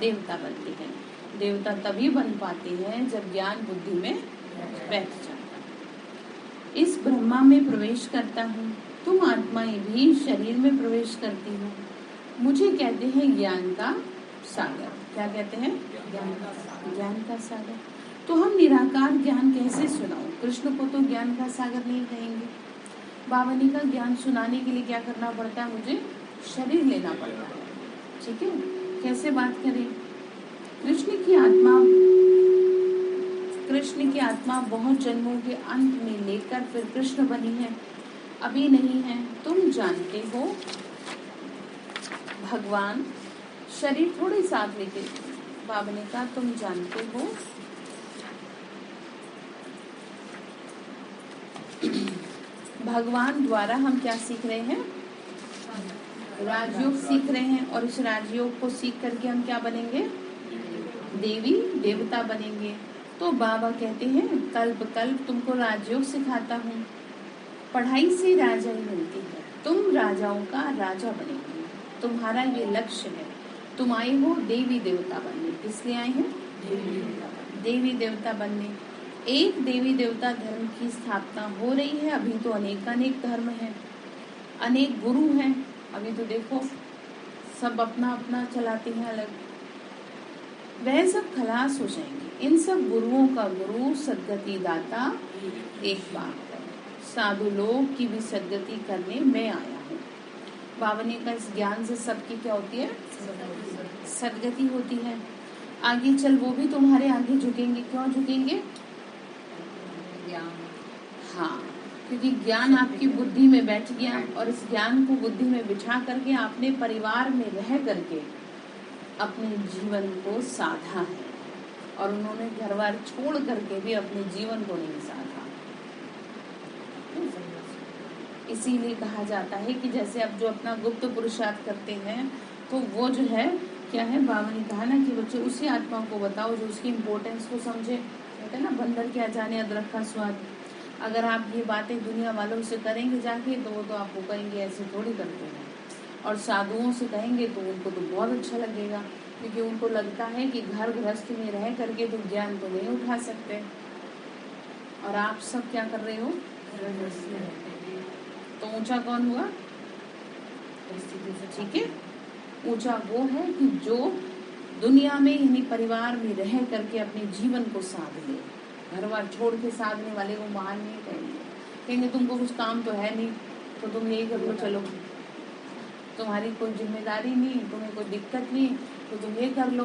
देवता बनते हैं। देवता तभी बन पाते हैं जब ज्ञान बुद्धि में बैठ जाता है। इस ब्रह्मा में प्रवेश करता हूँ, तुम आत्माएं भी शरीर में प्रवेश करती हो। मुझे कहते हैं ज्ञान का सागर। क्या कहते हैं? ज्ञान का सागर। तो हम निराकार ज्ञान कैसे सुनाओ? कृष्ण को तो ज्ञान का सागर नहीं कहेंगे। बाबा ने कहा ज्ञान सुनाने के लिए क्या करना पड़ता है? मुझे शरीर लेना पड़ता है। ठीक है, कैसे बात करें? कृष्ण की आत्मा बहुत जन्मों के अंत में लेकर फिर कृष्ण बनी है, अभी नहीं है। तुम जानते हो भगवान शरीर थोड़ी साथ लेते। बाबा ने कहा तुम जानते हो भगवान द्वारा हम क्या सीख रहे हैं? राजयोग सीख रहे हैं। और इस राजयोग को सीख करके हम क्या बनेंगे? देवी देवता बनेंगे। तो बाबा कहते हैं कल्प कल्प तुमको राजयोग सिखाता हूँ, पढ़ाई से राजाई मिलती है, तुम राजाओं का राजा बनेंगे, तुम्हारा ये लक्ष्य है। तुम आए हो देवी देवता बनने, इसलिए आए हैं देवी देवता बनने। एक देवी देवता धर्म की स्थापना हो रही है। अभी तो अनेकानेक धर्म हैं, अनेक गुरु हैं। अभी तो देखो सब अपना अपना चलाते हैं अलग। वह सब खलास हो जाएंगे। इन सब गुरुओं का गुरु सदगति दाता एक बाप है। साधु लोग की भी सदगति करने मैं आया हूँ। बाबा ने कहा इस ज्ञान से सबकी क्या होती है? सदगति होती है। आगे चल वो भी तुम्हारे आगे झुकेंगे। क्यों झुकेंगे? हाँ, क्योंकि ज्ञान आपकी बुद्धि में बैठ गया और इस ज्ञान को बुद्धि में बिठा करके आपने परिवार में रह करके अपने जीवन को साधा है। और उन्होंने घर बार छोड़ करके भी अपने जीवन को नहीं साधा। इसीलिए कहा जाता है कि जैसे अब जो अपना गुप्त पुरुषार्थ करते हैं तो वो जो है क्या है, बाबा ने कहा ना कि बच्चे उसी आत्मा को बताओ जो उसकी इम्पोर्टेंस को समझे। कहते हैं ना बंदर क्या जाने अदरक का स्वाद। अगर आप ये बातें दुनिया वालों से करेंगे जाके तो वो तो आपको कहेंगे ऐसे थोड़ी करते हैं, और साधुओं से कहेंगे तो उनको तो बहुत अच्छा लगेगा, क्योंकि उनको लगता है कि घर गृहस्थ में रह करके तो ज्ञान तो नहीं उठा सकते। और आप सब क्या कर रहे हो? तो ऊंचा कौन हुआ? ठीक है, ऊंचा वो है कि जो दुनिया में यानी परिवार में रह करके अपने जीवन को साध ले। घर बार छोड़ के साधने वाले को महान नहीं कहेंगे। कहेंगे तुमको कुछ काम तो है नहीं तो तुम यही कर लो, चलो तुम्हारी कोई जिम्मेदारी नहीं, तुम्हें कोई दिक्कत नहीं तो तुम ये कर लो।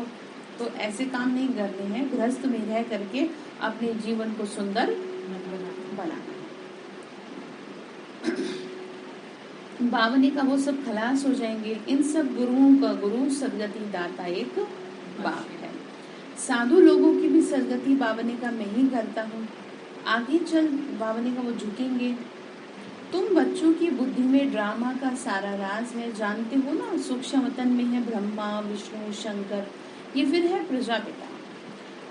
तो ऐसे काम नहीं करने हैं। गृहस्थ में रह करके अपने जीवन को सुंदर बनाना। बावनी का वो सब खलास हो जाएंगे। इन सब गुरुओं का गुरु सदगति दाता एक बाप है। साधु लोगों की भी सदगति बावनी का मैं ही करता हूँ। आगे चल बावनी का वो झुकेंगे। तुम बच्चों की बुद्धि में ड्रामा का सारा राज है, जानते हो ना। सूक्ष्म तन में है ब्रह्मा विष्णु शंकर, ये फिर है प्रजापिता।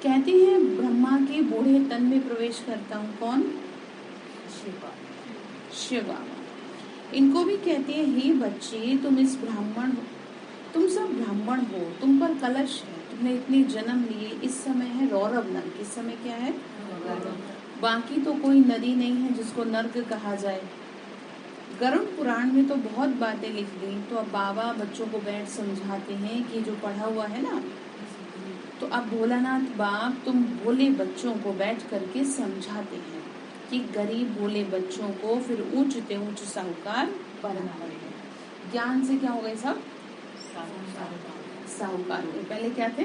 कहते हैं ब्रह्मा के बूढ़े तन में प्रवेश करता हूँ। कौन? शिव बाबा। इनको भी कहते हैं हे बच्चे तुम इस ब्राह्मण हो, तुम सब ब्राह्मण हो, तुम पर कलश है, तुमने इतने जन्म लिए। इस समय है रौरव नर्क। इस समय क्या है? बाकी तो कोई नदी नहीं है जिसको नर्क कहा जाए। गरुड़ पुराण में तो बहुत बातें लिख दी। तो अब बाबा बच्चों को बैठ समझाते हैं कि जो पढ़ा हुआ है ना, तो अब भोलानाथ बाप तुम भोले बच्चों को बैठ करके समझाते हैं कि गरीब भोले बच्चों को फिर ऊंचते ऊंच साहूकार बनाना पड़ेगा। ज्ञान से क्या हो गए सब? साहूकार हुए। पहले क्या थे?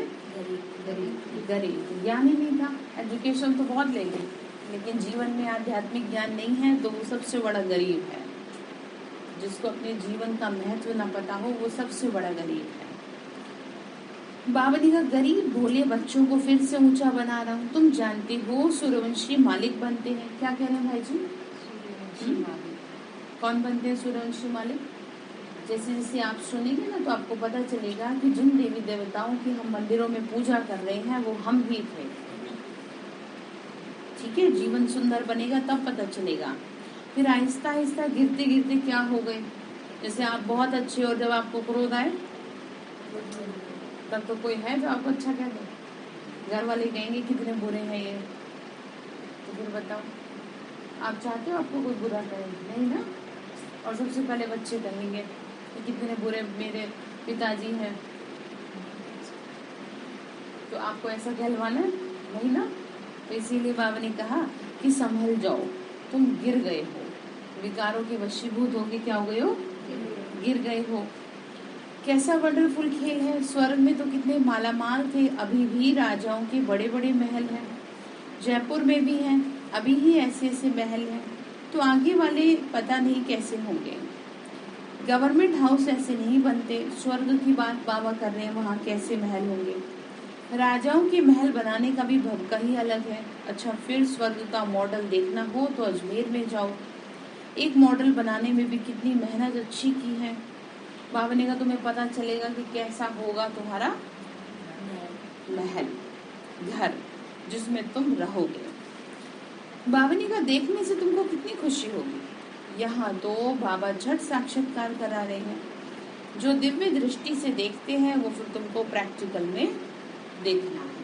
गरीब। ज्ञान ही नहीं था। एजुकेशन तो बहुत ले ली, लेकिन जीवन में आध्यात्मिक ज्ञान नहीं है तो वो सबसे बड़ा गरीब है। जिसको अपने जीवन का महत्व न पता हो वो सबसे बड़ा गरीब है। बावली का गरीब भोले बच्चों को फिर से ऊंचा बना रहा हूँ। तुम जानते हो सूर्यवंशी मालिक बनते हैं। क्या कह रहे हैं भाई जी? कौन बनते हैं सूर्यवंशी मालिक? जैसे जैसे आप सुनेंगे ना तो आपको पता चलेगा कि जिन देवी देवताओं की हम मंदिरों में पूजा कर रहे हैं वो हम भी थे। ठीक है, जीवन सुंदर बनेगा तब पता चलेगा। फिर आहिस्ता आहिस्ता गिरते गिरते क्या हो गए। जैसे आप बहुत अच्छे और जब आपको क्रोध आए तब तो कोई है जो आपको अच्छा कह दे। घर वाले कहेंगे कितने बुरे हैं ये, तो फिर बताओ आप चाहते हो आपको कोई बुरा कहे? नहीं ना। और सबसे पहले बच्चे कहेंगे कि कितने बुरे मेरे पिताजी हैं, तो आपको ऐसा कहलवाना नहीं ना। तो इसीलिए बाबा ने कहा कि संभल जाओ, तुम गिर गए हो, विकारों के वशीभूत होके क्या हो गए हो? गिर गए हो। कैसा वंडरफुल खेल है। स्वर्ग में तो कितने मालामाल थे, अभी भी राजाओं के बड़े बड़े महल हैं। जयपुर में भी हैं, अभी ही ऐसे ऐसे महल हैं। तो आगे वाले पता नहीं कैसे होंगे। गवर्नमेंट हाउस ऐसे नहीं बनते। स्वर्ग की बात बाबा कर रहे हैं, वहाँ कैसे महल होंगे। राजाओं के महल बनाने का भी भक्का ही अलग है। अच्छा, फिर स्वर्ग का मॉडल देखना हो तो अजमेर में जाओ। एक मॉडल बनाने में भी कितनी मेहनत अच्छी की है। बाबा ने कहा तुम्हें पता चलेगा कि कैसा होगा तुम्हारा महल, घर। जिसमें तुम रहोगे। बावनी का देखने से तुमको कितनी खुशी होगी। यहाँ तो बाबा झट साक्षात्कार करा रहे हैं। जो दिव्य दृष्टि से देखते हैं वो फिर तुमको प्रैक्टिकल में देखना है।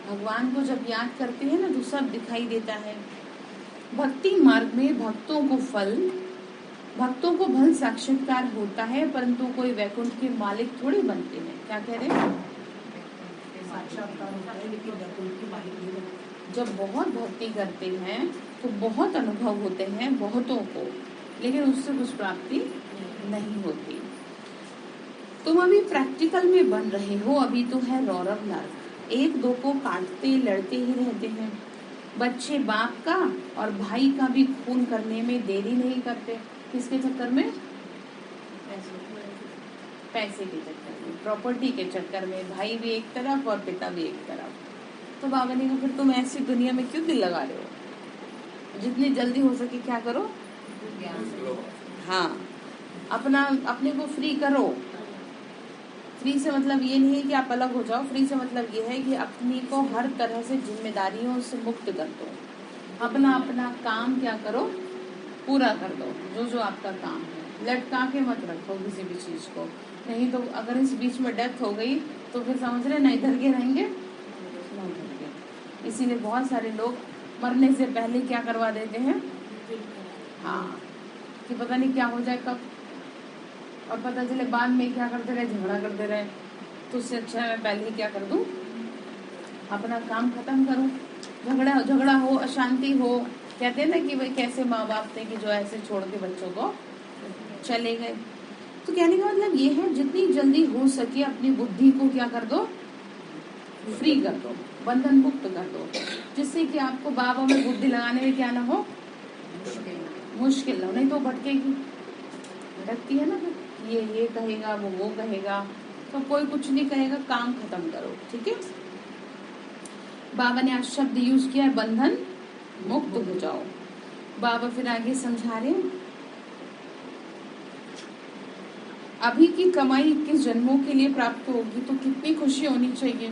भगवान को जब याद करते हैं ना तो सब दिखाई देता है। भक्ति मार्ग में भक्तों को भल साक्षात्कार होता है, परंतु कोई वैकुंठ के मालिक थोड़ी बनते हैं। क्या कह रहे हैं? साक्षात्कार होता है लेकिन वैकुंठ के मालिक नहीं बनते। जब बहुत भक्ति करते हैं तो बहुत अनुभव होते हैं बहुतों को, लेकिन उससे कुछ प्राप्ति नहीं होती। तुम अभी प्रैक्टिकल में बन रहे हो। अभी तो है रौरव नर्क, एक दो को काटते लड़ते ही रहते हैं। बच्चे बाप का और भाई का भी खून करने में देरी नहीं करते। किसके चक्कर में? पैसे के चक्कर में, प्रॉपर्टी के चक्कर में। भाई भी एक तरफ और पिता भी एक तरफ। तो बाबा ने कहा फिर तुम ऐसी दुनिया में क्यों दिल लगा रहे हो? जितनी जल्दी हो सके क्या करो? हाँ, अपने को फ्री करो। फ्री से मतलब ये नहीं है कि आप अलग हो जाओ। फ्री से मतलब ये है कि अपनी को हर तरह से जिम्मेदारियों से मुक्त कर दो। अपना काम क्या करो? पूरा कर दो। जो आपका काम है लटका के मत रखो किसी भी चीज को। नहीं तो अगर इस बीच में डेथ हो गई तो फिर समझ रहे ना इधर के रहेंगे ना उधर के। इसीलिए बहुत सारे लोग मरने से पहले क्या करवा देते हैं? हाँ, कि पता नहीं क्या हो जाए कब, और पता चले बाद में क्या करते रहे, झगड़ा करते रहे। तो उससे अच्छा मैं पहले ही क्या कर दूं, अपना काम खत्म करूं। झगड़ा हो, अशांति हो। कहते हैं ना कि भाई कैसे माँ बाप थे कि जो ऐसे छोड़ के बच्चों को चले गए। तो कहने का मतलब ये है जितनी जल्दी हो सके अपनी बुद्धि को क्या कर दो? फ्री कर दो, बंधन मुक्त कर दो, जिससे कि आपको बाबा में बुद्धि लगाने में क्या ना हो, मुश्किल ना हो। नहीं तो भटकेगी, भटकती है ना। ये कहेगा, वो कहेगा, तो कोई कुछ नहीं कहेगा। काम खत्म करो, ठीक है। बाबा ने आज शब्द यूज किया है बंधन मुक्त हो जाओ। बाबा फिर आगे समझा रहे हैं, अभी की कमाई 21 जन्मों के लिए प्राप्त होगी तो कितनी खुशी होनी चाहिए।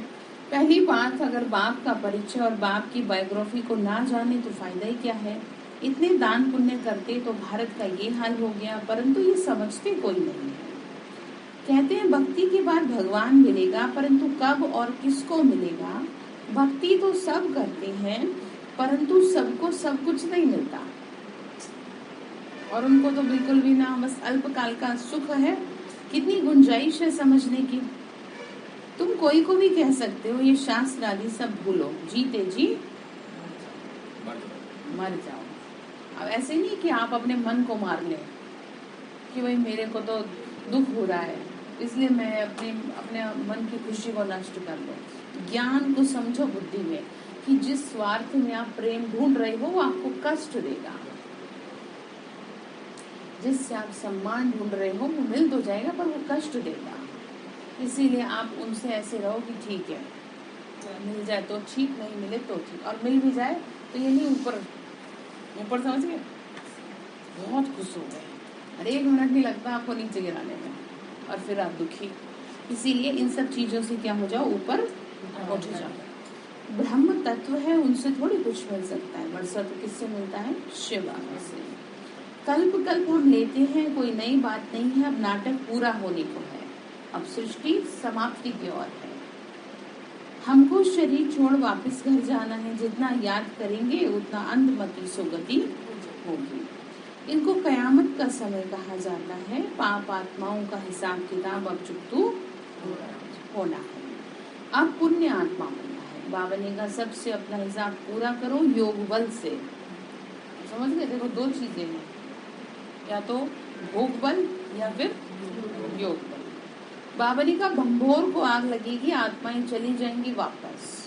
पहली बात, अगर बाप का परिचय और बाप की बायोग्राफी को ना जाने तो फायदा ही क्या है। इतने दान पुण्य करते तो भारत का ये हाल हो गया, परंतु ये समझते कोई नहीं है। कहते हैं भक्ति के बाद भगवान मिलेगा, परंतु कब और किसको मिलेगा। भक्ति तो सब करते हैं, परंतु सबको सब कुछ नहीं मिलता, और उनको तो बिल्कुल भी ना, बस अल्पकाल का सुख है। कितनी गुंजाइश है समझने की। तुम कोई को भी कह सकते हो ये शास्त्र आदि सब भूलो, जीते जी मर जाओ। अब ऐसे नहीं कि आप अपने मन को मार लें कि भाई मेरे को तो दुख हो रहा है इसलिए मैं अपने मन की खुशी को नष्ट कर लूं। ज्ञान को समझो बुद्धि में कि जिस स्वार्थ में आप प्रेम ढूंढ रहे हो वो आपको कष्ट देगा। जिससे आप सम्मान ढूंढ रहे हो वो मिल तो जाएगा पर वो कष्ट देगा। इसीलिए आप उनसे ऐसे रहो कि ठीक है, मिल जाए तो ठीक, नहीं मिले तो ठीक, और मिल भी जाए तो ये नहीं ऊपर समझ गए, बहुत खुश हो गए, और 1 मिनट नहीं लगता आपको नीचे गिराने में, और फिर आप दुखी। इसीलिए इन सब चीजों से क्या हो जाओ, ऊपर उठ जाओ। ब्रह्म तत्व है, उनसे थोड़ी कुछ मिल सकता है। वर्षा तो किससे मिलता है? शिव बाबा से। कल्प कल्प हम लेते हैं, कोई नई बात नहीं है। अब नाटक पूरा होने को है, अब सृष्टि समाप्ति की ओर है। हमको शरीर छोड़ वापस घर जाना है। जितना याद करेंगे उतना अंधमती सुगति होगी। इनको कयामत का समय कहा जाता है। पाप आत्माओं का हिसाब किताब अब चुकतू होना है। अब पुण्य आत्मा होना है। बाबा ने कहा सबसे अपना हिसाब पूरा करो योग बल से। समझ गए? देखो 2 चीजें हैं, या तो भोग बल या फिर योग बल। बाबा ने कहा भंभोर को आग लगेगी, आत्माएं चली जाएंगी वापस।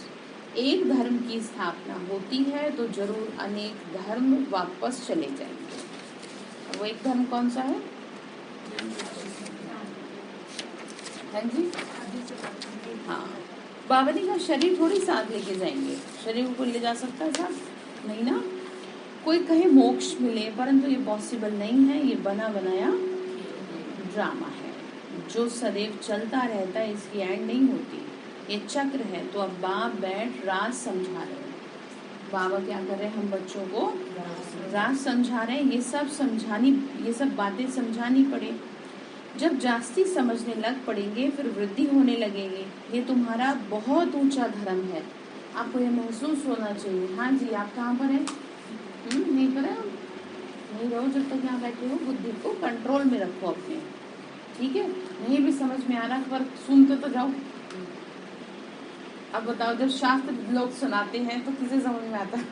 एक धर्म की स्थापना होती है तो जरूर अनेक धर्म वापस चले जाएंगे। वो एक धर्म कौन सा है? जी हाँ, बाबा ने कहा शरीर थोड़ी साथ लेके जाएंगे। शरीर को ले जा सकता है साथ? नहीं ना। कोई कहे मोक्ष मिले, परंतु ये पॉसिबल नहीं है। ये बना बनाया ड्रामा है जो सदैव चलता रहता है, इसकी एंड नहीं होती। ये चक्र है। तो अब बाप बैठ राज समझा रहे हैं। बाबा क्या कर रहे हैं, हम बच्चों को राज समझा रहे हैं। ये सब बातें समझानी पड़े। जब जास्ती समझने लग पड़ेंगे फिर वृद्धि होने लगेगी। ये तुम्हारा बहुत ऊंचा धर्म है, आपको ये महसूस होना चाहिए। हाँ जी, आप कहाँ पर हैं? नहीं पर है? नहीं रहो जब तक यहाँ बैठे हो। बुद्धि को कंट्रोल में रखो अपने, ठीक है? नहीं भी समझ में आ रहा पर सुनते तो जाओ। अब बताओ, जब शास्त्र लोग सुनाते हैं तो किसे समझ में आता है?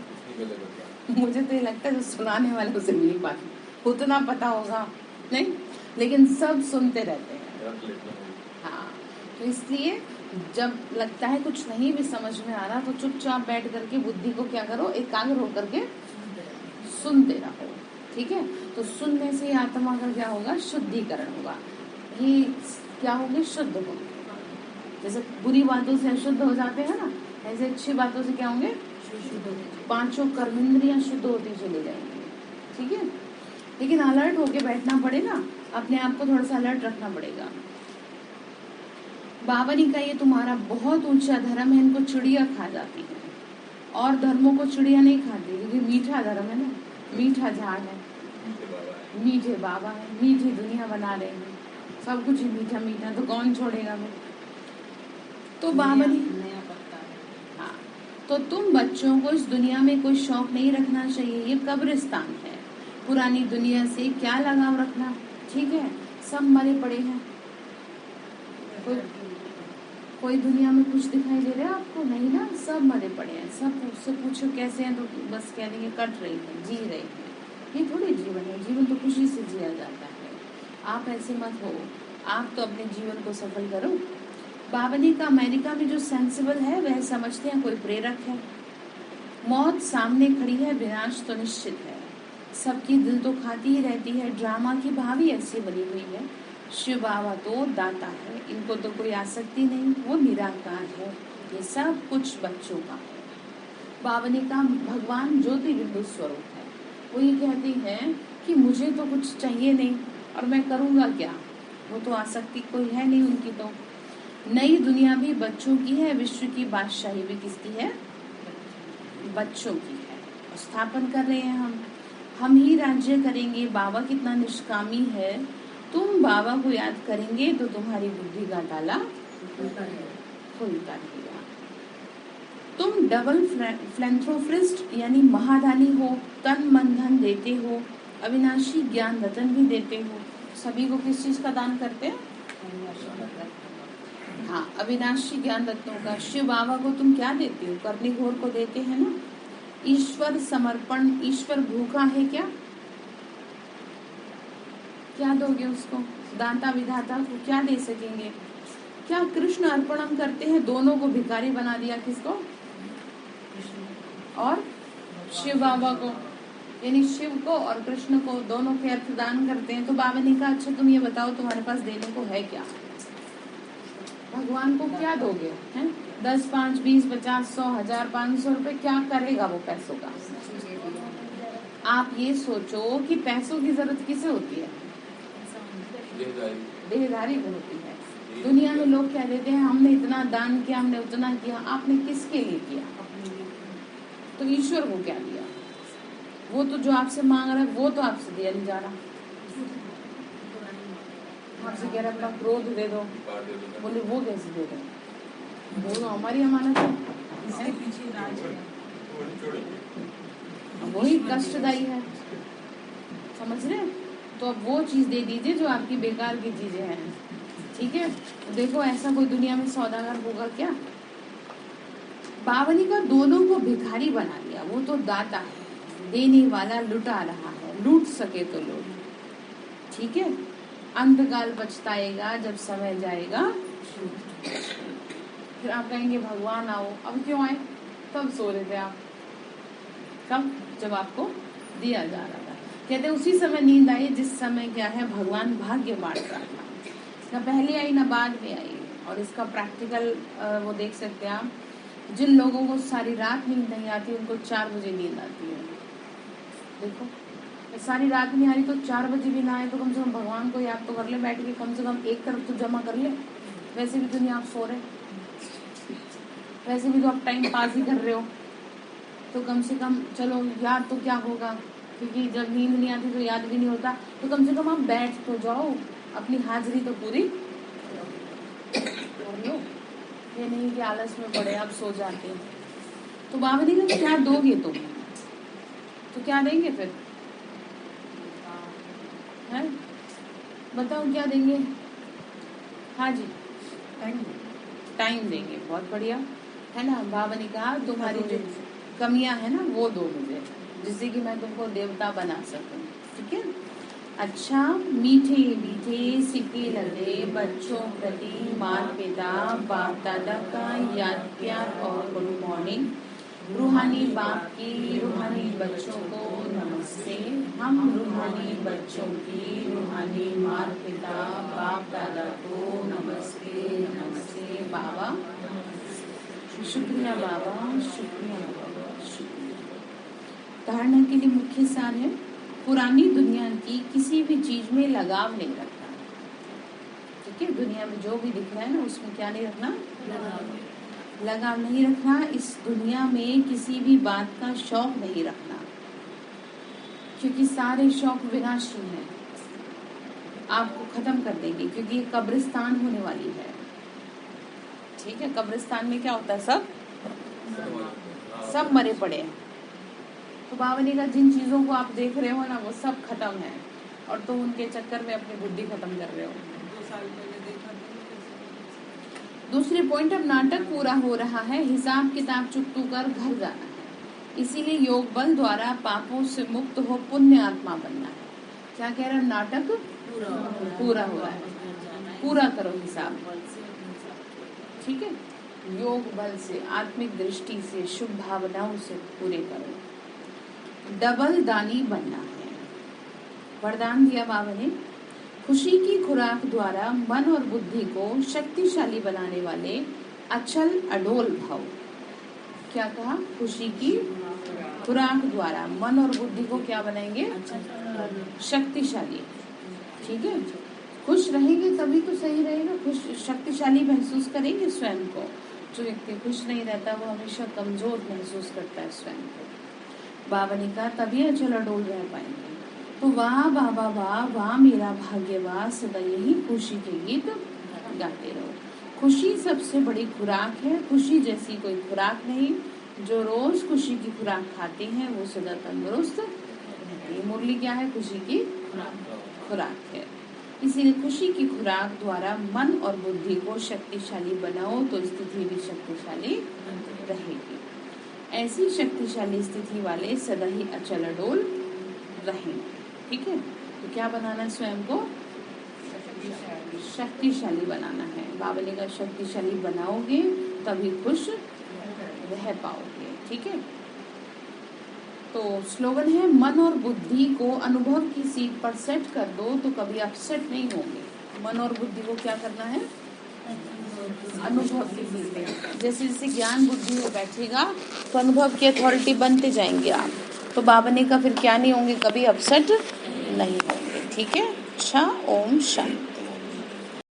मुझे तो ये लगता है जो सुनाने वाले उसे नहीं पाता, उतना पता होगा नहीं, लेकिन सब सुनते रहते हैं। हाँ, तो इसलिए जब लगता है कुछ नहीं भी समझ में आ रहा तो चुपचाप बैठ करके बुद्धि को क्या करो, एकाग्र होकर के सुनते रहो, ठीक है? तो सुनने से आत्मा का क्या होगा, शुद्धिकरण होगा। ये क्या होंगे, शुद्ध होंगे। जैसे बुरी बातों से अशुद्ध हो जाते हैं ना, ऐसे अच्छी बातों से क्या होंगे, पांचों कर्मेंद्रियां शुद्ध होती चली जाएंगी, ठीक है? लेकिन अलर्ट होके बैठना पड़ेगा, अपने आप को थोड़ा सा अलर्ट रखना पड़ेगा। बाबा ने कहा ये तुम्हारा बहुत ऊंचा धर्म है, इनको चिड़िया खा जाती है, और धर्मों को चिड़िया नहीं खाती, क्योंकि मीठा धर्म है ना, मीठा झाड़ है, मीठे बाबा है, मीठी दुनिया बना रहे हैं, सब कुछ ही मीठा मीठा, तो कौन छोड़ेगा वो? तो बाबा ने हाँ, तो तुम बच्चों को इस दुनिया में कोई शौक नहीं रखना चाहिए, ये कब्रिस्तान है। पुरानी दुनिया से क्या लगाव रखना, ठीक है? सब मरे पड़े हैं। कोई दुनिया में कुछ दिखाई दे रहा है आपको? नहीं ना, सब मरे पड़े हैं। सब उससे पूछो कैसे हैं तो बस कह देंगे कट रही है, जी रही है। ये थोड़ी जीवन है, जीवन तो खुशी से जिया जाता है। आप ऐसे मत हो, आप तो अपने जीवन को सफल करो। बाबा ने कहा अमेरिका में जो सेंसिबल है वह समझते हैं कोई प्रेरक है, मौत सामने खड़ी है, विनाश तो निश्चित है, सबकी दिल तो खाती ही रहती है, ड्रामा की भावी ऐसी बनी हुई है। शिव बाबा तो दाता है, इनको तो कोई आसक्ति नहीं, वो निराकार है, ये सब कुछ बच्चों का है। बाबा ने कहा भगवान ज्योति बिंदु स्वरूप है, वो ये कहते हैं कि मुझे तो कुछ चाहिए नहीं और मैं करूँगा क्या, वो तो आसक्ति कोई है नहीं उनकी। तो नई दुनिया भी बच्चों की है, विश्व की बादशाही भी किसकी है, बच्चों की है। स्थापन कर रहे हैं हम ही राज्य करेंगे। बाबा कितना निष्कामी है, तुम बाबा को याद करेंगे तो तुम्हारी बुद्धि का ताला खुलता रहेगा। तुम डबल फिलैंथ्रोपिस्ट यानी महादानी हो, तन मन धन देते हो, अविनाशी ज्ञान रतन भी देते हो। सभी को किस चीज का दान करते हैं? हाँ, अविनाशी ज्ञान रत्नों का। शिव बाबा को तुम क्या देते हो? कर्णिघोर को देते हैं ना। ईश्वर समर्पण, ईश्वर भूखा है क्या? क्या दोगे उसको? दाता विधाता को क्या दे सकेंगे? क्या कृष्ण अर्पणम करते हैं, दोनों को भिखारी बना दिया, किसको? और शिव बाबा को, यानी शिव को और कृष्ण को दोनों के अर्थ दान करते हैं। तो बाबा ने कहा अच्छा तुम ये बताओ तुम्हारे पास देने को है क्या? भगवान को क्या दोगे? हैं 10, 5, 20, 50, 100, 1000, 500 रुपए, क्या करेगा वो पैसों का? आप ये सोचो कि पैसों की जरूरत किसे होती है? देहधारी को होती है। दुनिया में लोग क्या देते हैं, हमने इतना दान किया, हमने उतना किया। आपने किसके लिए किया? तो ईश्वर को क्या दिया? वो तो जो आपसे मांग रहा है वो तो आपसे दिया नहीं जा रहा। आपसे कह रहा है अपना क्रोध दे दो, बोले वो कैसे दे दो? वो तो हमारी अमानत है, इसके पीछे राज है, वही कष्टदायी है, समझ रहे? तो अब वो चीज दे दीजिए जो आपकी बेकार की चीजें हैं, ठीक है? तो देखो ऐसा कोई दुनिया में सौदागर होगा क्या? बावनी का दोनों को भिखारी बना दिया। वो तो दाता है, देने वाला लुटा रहा है, लूट सके तो लूट, ठीक है? अंतकाल पछताएगा जब समय जाएगा, फिर आप कहेंगे भगवान आओ। अब क्यों आए? तब सो रहे थे आप। कब? जब आपको दिया जा रहा था। कहते उसी समय नींद आई जिस समय क्या है, भगवान भाग्य बांट रहा था, ना पहले आई ना बाद में आई। और इसका प्रैक्टिकल वो देख सकते हैं आप, जिन लोगों को सारी रात नींद नहीं आती उनको 4 बजे नींद आती है। देखो सारी रात नहीं आ रही तो 4 बजे भी ना आए तो कम से कम भगवान को याद तो कर ले बैठ के, कम से कम एक तरफ तो जमा कर ले। वैसे भी दुनिया आप सो रहे, वैसे भी तो आप टाइम पास ही कर रहे हो, तो कम से कम चलो याद तो क्या होगा, क्योंकि जब नींद नहीं आती तो याद भी नहीं होता, तो कम से कम आप बैठ तो जाओ, अपनी हाजिरी तो पूरी कर लो। ये नहीं कि आलस में पड़े आप सो जाते हैं। तो बाबा ने कहा क्या दोगे तुम, तो क्या देंगे फिर है, बताओ क्या देंगे। हाँ जी, टाइम देंगे, बहुत बढ़िया है ना। बाबा ने कहा तुम्हारी जो कमियां है ना वो दो मुझे, जिससे कि मैं तुमको देवता बना सकूं। ठीक है। अच्छा, मीठे मीठे सिक्के लगे बच्चों प्रति माता पिता बाप दादा का याद प्यार और गुड मॉर्निंग। रूहानी बाप की रूहानी बच्चों को नमस्ते। हम रूहानी बच्चों की रूहानी माता पिता बाप दादा को नमस्ते नमस्ते। बाबा शुक्रिया, बाबा शुक्रिया, बाबा शुक्रिया। धारणा के लिए मुख्य सार है, पुरानी दुनिया की किसी भी चीज में लगाव नहीं रखना। ठीक है, दुनिया में जो भी दिख रहा है ना उसमें क्या नहीं रखना, लगाव नहीं रखना। इस दुनिया में किसी भी बात का शौक नहीं रखना, क्योंकि सारे शौक विनाशी हैं, आपको खत्म कर देंगे, क्योंकि ये कब्रिस्तान होने वाली है। ठीक है, कब्रिस्तान में क्या होता है, सब मरे पड़े हैं। तो बाबा ने कहा जिन चीजों को आप देख रहे हो ना वो सब खत्म है, और तुम उनके चक्कर में अपनी बुद्धि खत्म कर रहे हो। 2 साल पहले देखा था। दूसरे पॉइंट, अब नाटक पूरा हो रहा है, हिसाब किताब चुकतू कर घर जाना है। इसीलिए योग बल द्वारा पापों से मुक्त हो पुण्य आत्मा बनना है। क्या कह रहा है, नाटक पूरा हो रहा है, पूरा करो हिसाब। ठीक है, योग बल से आत्मिक दृष्टि से शुभ भावनाओं से पूरे करो। डबल दानी बनना है। वरदान दिया बाबा ने, खुशी की खुराक द्वारा मन और बुद्धि को शक्तिशाली बनाने वाले अचल अडोल भाव। क्या कहा, खुशी की खुराक द्वारा मन और बुद्धि को क्या बनाएंगे, शक्तिशाली। ठीक है, खुश रहेंगे तभी तो सही रहेगा, खुश शक्तिशाली महसूस करेंगे स्वयं को। जो व्यक्ति खुश नहीं रहता वो हमेशा कमजोर महसूस करता है स्वयं को। बाबा ने कहा तभी अचल अडोल रह पाएंगे। तो वाह बाबा वाह, वाह मेरा भाग्य वाह, सदा यही खुशी के गीत गाते रहो। खुशी सबसे बड़ी खुराक है, खुशी जैसी कोई खुराक नहीं। जो रोज खुशी की खुराक खाते हैं वो सदा तंदुरुस्त रहते हैं। मुरली क्या है, खुशी की खुराक है। इसीलिए खुशी की खुराक द्वारा मन और बुद्धि को शक्तिशाली बनाओ तो स्थिति भी शक्तिशाली रहेगी। ऐसी शक्तिशाली स्थिति वाले सदा ही अचल अडोल रहेंगे। ठीक है, तो क्या बनाना है, स्वयं को शक्तिशाली बनाना है। बाबा ने कहा शक्तिशाली बनाओगे तभी खुश रह पाओगे। ठीक है, तो स्लोगन है, मन और बुद्धि को अनुभव की सीट पर सेट कर दो तो कभी अपसेट नहीं होंगे। मन और बुद्धि को क्या करना है, अनुभव की सीट पे। जैसे जैसे ज्ञान बुद्धि में बैठेगा तो अनुभव की अथॉरिटी बनते जाएंगे आप। तो बाबा ने कहा फिर क्या नहीं होंगे, कभी अपसेट नहीं होंगे। ठीक है, अच्छा, ओम शांति।